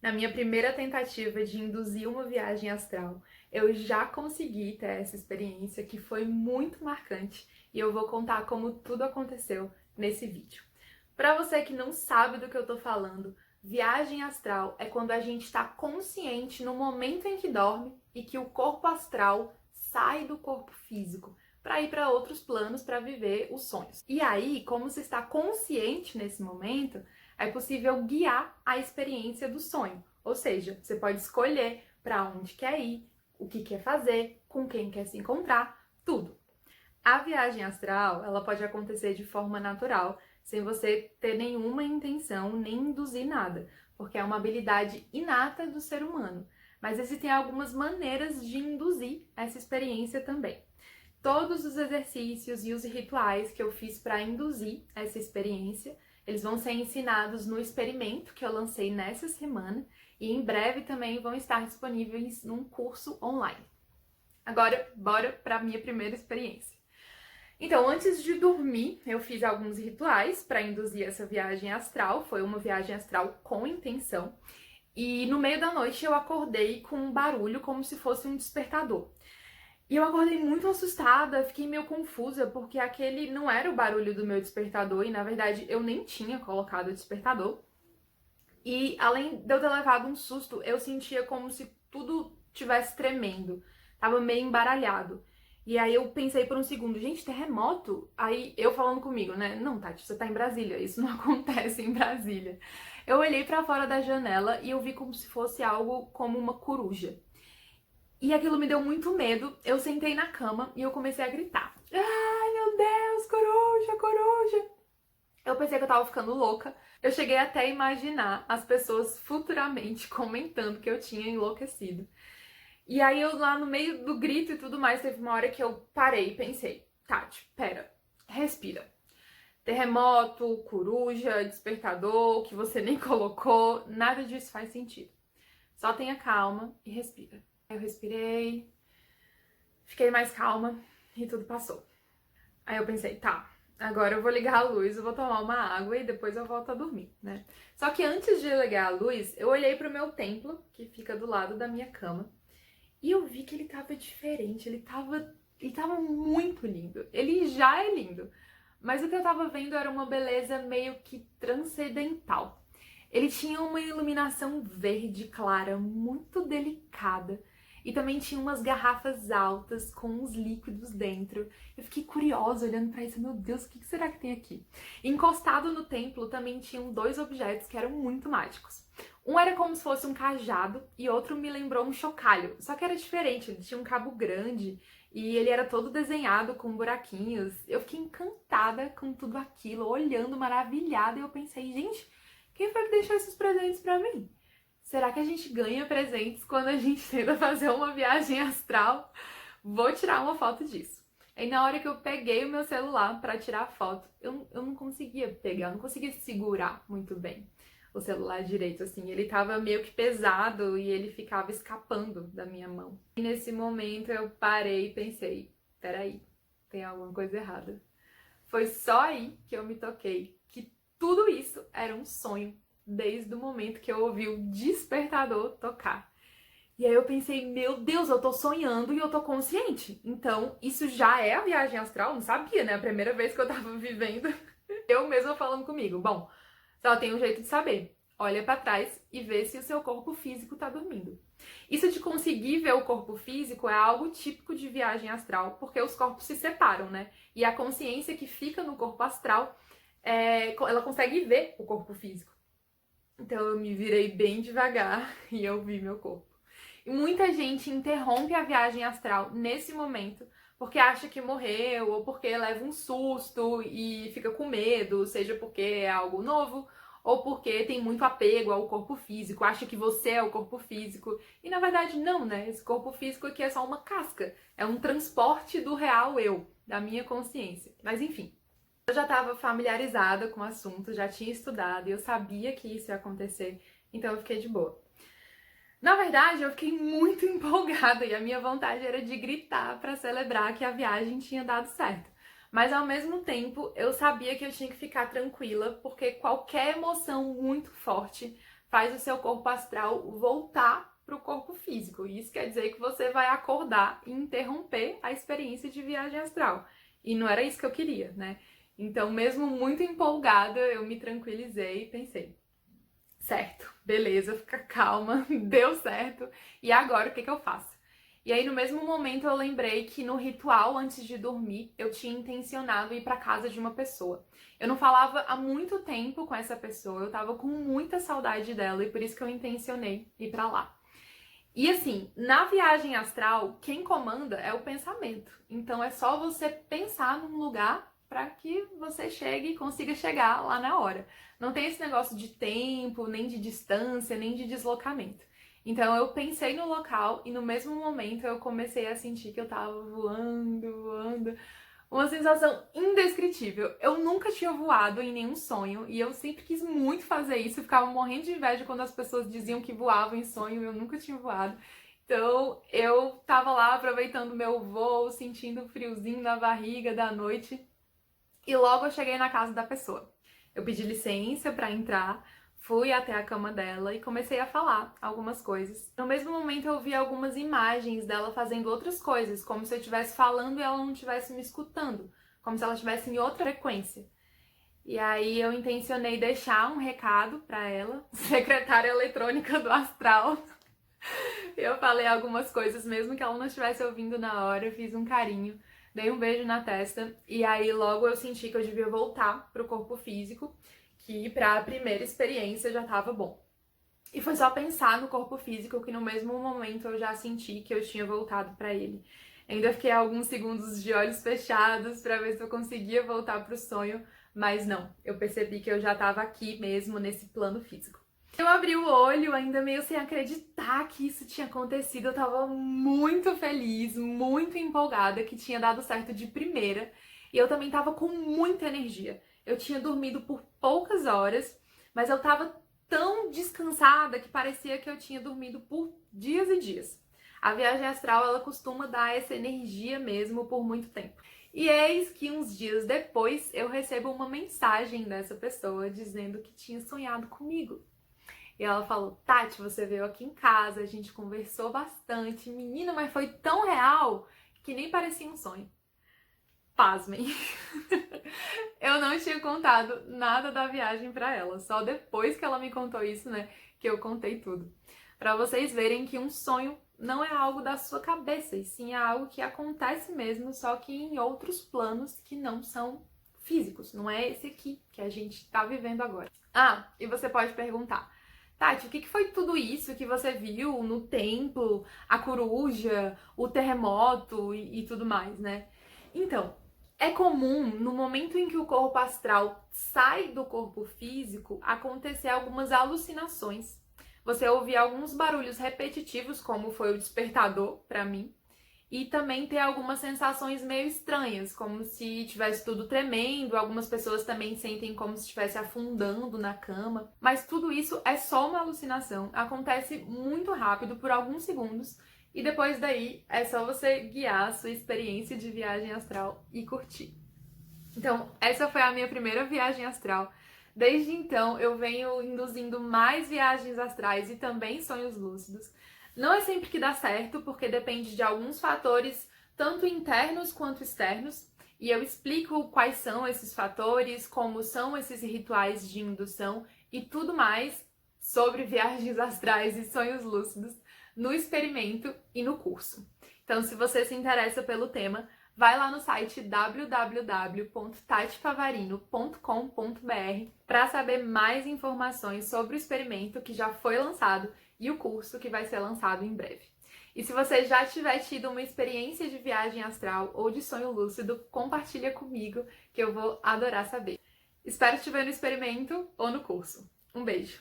Na minha primeira tentativa de induzir uma viagem astral, eu já consegui ter essa experiência que foi muito marcante e eu vou contar como tudo aconteceu nesse vídeo. Para você que não sabe do que eu tô falando, viagem astral é quando a gente está consciente no momento em que dorme e que o corpo astral sai do corpo físico para ir para outros planos para viver os sonhos. E aí, como você está consciente nesse momento, é possível guiar a experiência do sonho. Ou seja, você pode escolher para onde quer ir, o que quer fazer, com quem quer se encontrar, tudo. A viagem astral, ela pode acontecer de forma natural, sem você ter nenhuma intenção nem induzir nada, porque é uma habilidade inata do ser humano. Mas existem algumas maneiras de induzir essa experiência também. Todos os exercícios e os rituais que eu fiz para induzir essa experiência, eles vão ser ensinados no experimento que eu lancei nessa semana e em breve também vão estar disponíveis num curso online. Agora, bora para a minha primeira experiência. Então, antes de dormir, eu fiz alguns rituais para induzir essa viagem astral. Foi uma viagem astral com intenção. E no meio da noite eu acordei com um barulho como se fosse um despertador. E eu acordei muito assustada, fiquei meio confusa, porque aquele não era o barulho do meu despertador, e na verdade eu nem tinha colocado o despertador. E além de eu ter levado um susto, eu sentia como se tudo tivesse tremendo, tava meio embaralhado. E aí eu pensei por um segundo, gente, terremoto? Aí eu falando comigo, né? Não, Tati, você tá em Brasília, isso não acontece em Brasília. Eu olhei pra fora da janela e eu vi como se fosse algo como uma coruja. E aquilo me deu muito medo. Eu sentei na cama e eu comecei a gritar. Ai, meu Deus, coruja, coruja. Eu pensei que eu tava ficando louca. Eu cheguei até a imaginar as pessoas futuramente comentando que eu tinha enlouquecido. E aí eu lá no meio do grito e tudo mais, teve uma hora que eu parei e pensei, Tati, pera, respira. Terremoto, coruja, despertador, que você nem colocou, nada disso faz sentido. Só tenha calma e respira. Eu respirei, fiquei mais calma e tudo passou. Aí eu pensei, tá, agora eu vou ligar a luz, eu vou tomar uma água e depois eu volto a dormir, né? Só que antes de ligar a luz, eu olhei pro meu templo, que fica do lado da minha cama, e eu vi que ele tava diferente, ele tava muito lindo. Ele já é lindo, mas o que eu tava vendo era uma beleza meio que transcendental. Ele tinha uma iluminação verde clara, muito delicada. E também tinha umas garrafas altas com uns líquidos dentro. Eu fiquei curiosa olhando pra isso. Meu Deus, o que será que tem aqui? Encostado no templo também tinham dois objetos que eram muito mágicos. Um era como se fosse um cajado e outro me lembrou um chocalho. Só que era diferente, ele tinha um cabo grande e ele era todo desenhado com buraquinhos. Eu fiquei encantada com tudo aquilo, olhando maravilhada e eu pensei, gente, quem foi que deixou esses presentes pra mim? Será que a gente ganha presentes quando a gente tenta fazer uma viagem astral? Vou tirar uma foto disso. Aí na hora que eu peguei o meu celular pra tirar a foto, eu não conseguia pegar, eu não conseguia segurar muito bem o celular direito, assim. Ele tava meio que pesado e ele ficava escapando da minha mão. E nesse momento eu parei e pensei, peraí, tem alguma coisa errada. Foi só aí que eu me toquei que tudo isso era um sonho, desde o momento que eu ouvi o despertador tocar. E aí eu pensei, meu Deus, eu tô sonhando e eu tô consciente. Então, isso já é a viagem astral? Não sabia, né? A primeira vez que eu tava vivendo. Eu mesma falando comigo. Bom, só tem um jeito de saber. Olha pra trás e vê se o seu corpo físico tá dormindo. Isso de conseguir ver o corpo físico é algo típico de viagem astral, porque os corpos se separam, né? E a consciência que fica no corpo astral, ela consegue ver o corpo físico. Então eu me virei bem devagar e eu vi meu corpo. E muita gente interrompe a viagem astral nesse momento porque acha que morreu ou porque leva um susto e fica com medo, seja porque é algo novo ou porque tem muito apego ao corpo físico, acha que você é o corpo físico. E na verdade não, né? Esse corpo físico aqui é só uma casca, é um transporte do real eu, da minha consciência. Mas enfim, eu já estava familiarizada com o assunto, já tinha estudado e eu sabia que isso ia acontecer, então eu fiquei de boa. Na verdade, eu fiquei muito empolgada e a minha vontade era de gritar para celebrar que a viagem tinha dado certo. Mas ao mesmo tempo, eu sabia que eu tinha que ficar tranquila, porque qualquer emoção muito forte faz o seu corpo astral voltar para o corpo físico. Isso quer dizer que você vai acordar e interromper a experiência de viagem astral. E não era isso que eu queria, né? Então, mesmo muito empolgada, eu me tranquilizei e pensei, certo, beleza, fica calma, deu certo. E agora o que eu faço? E aí, no mesmo momento, eu lembrei que no ritual antes de dormir, eu tinha intencionado ir para casa de uma pessoa. Eu não falava há muito tempo com essa pessoa, eu tava com muita saudade dela e por isso que eu intencionei ir para lá. E assim, na viagem astral, quem comanda é o pensamento. Então é só você pensar num lugar para que você chegue e consiga chegar lá na hora. Não tem esse negócio de tempo, nem de distância, nem de deslocamento. Então eu pensei no local e no mesmo momento eu comecei a sentir que eu tava voando, voando. Uma sensação indescritível. Eu nunca tinha voado em nenhum sonho e eu sempre quis muito fazer isso. Eu ficava morrendo de inveja quando as pessoas diziam que voavam em sonho e eu nunca tinha voado. Então eu tava lá aproveitando o meu voo, sentindo o friozinho na barriga da noite e logo eu cheguei na casa da pessoa. Eu pedi licença para entrar. Fui até a cama dela e comecei a falar algumas coisas. No mesmo momento eu vi algumas imagens dela fazendo outras coisas, como se eu estivesse falando e ela não estivesse me escutando, como se ela estivesse em outra frequência. E aí eu intencionei deixar um recado para ela, secretária eletrônica do astral. Eu falei algumas coisas, mesmo que ela não estivesse ouvindo na hora, eu fiz um carinho, dei um beijo na testa e aí logo eu senti que eu devia voltar pro corpo físico, que para a primeira experiência já tava bom. E foi só pensar no corpo físico que no mesmo momento eu já senti que eu tinha voltado para ele. Ainda fiquei alguns segundos de olhos fechados para ver se eu conseguia voltar pro sonho, mas não, eu percebi que eu já tava aqui mesmo nesse plano físico. Eu abri o olho, ainda meio sem acreditar que isso tinha acontecido. Eu tava muito feliz, muito empolgada que tinha dado certo de primeira. E eu também tava com muita energia. Eu tinha dormido por poucas horas, mas eu tava tão descansada que parecia que eu tinha dormido por dias e dias. A viagem astral, ela costuma dar essa energia mesmo por muito tempo. E eis que uns dias depois eu recebo uma mensagem dessa pessoa dizendo que tinha sonhado comigo. E ela falou, Tati, você veio aqui em casa, a gente conversou bastante, menina, mas foi tão real que nem parecia um sonho. Pasmem. Eu não tinha contado nada da viagem pra ela, só depois que ela me contou isso, né, que eu contei tudo. Pra vocês verem que um sonho não é algo da sua cabeça, e sim é algo que acontece mesmo, só que em outros planos que não são físicos, não é esse aqui que a gente tá vivendo agora. Ah, e você pode perguntar, Tati, o que foi tudo isso que você viu no templo, a coruja, o terremoto e tudo mais, né? Então, é comum, no momento em que o corpo astral sai do corpo físico, acontecer algumas alucinações. Você ouvir alguns barulhos repetitivos, como foi o despertador para mim, e também ter algumas sensações meio estranhas, como se tivesse tudo tremendo, algumas pessoas também sentem como se estivesse afundando na cama. Mas tudo isso é só uma alucinação, acontece muito rápido, por alguns segundos, e depois daí é só você guiar a sua experiência de viagem astral e curtir. Então, essa foi a minha primeira viagem astral. Desde então, eu venho induzindo mais viagens astrais e também sonhos lúcidos. Não é sempre que dá certo, porque depende de alguns fatores, tanto internos quanto externos, e eu explico quais são esses fatores, como são esses rituais de indução e tudo mais sobre viagens astrais e sonhos lúcidos no experimento e no curso. Então, se você se interessa pelo tema, vai lá no site www.tatipavarino.com.br para saber mais informações sobre o experimento que já foi lançado e o curso que vai ser lançado em breve. E se você já tiver tido uma experiência de viagem astral ou de sonho lúcido, compartilha comigo que eu vou adorar saber. Espero te ver no experimento ou no curso. Um beijo!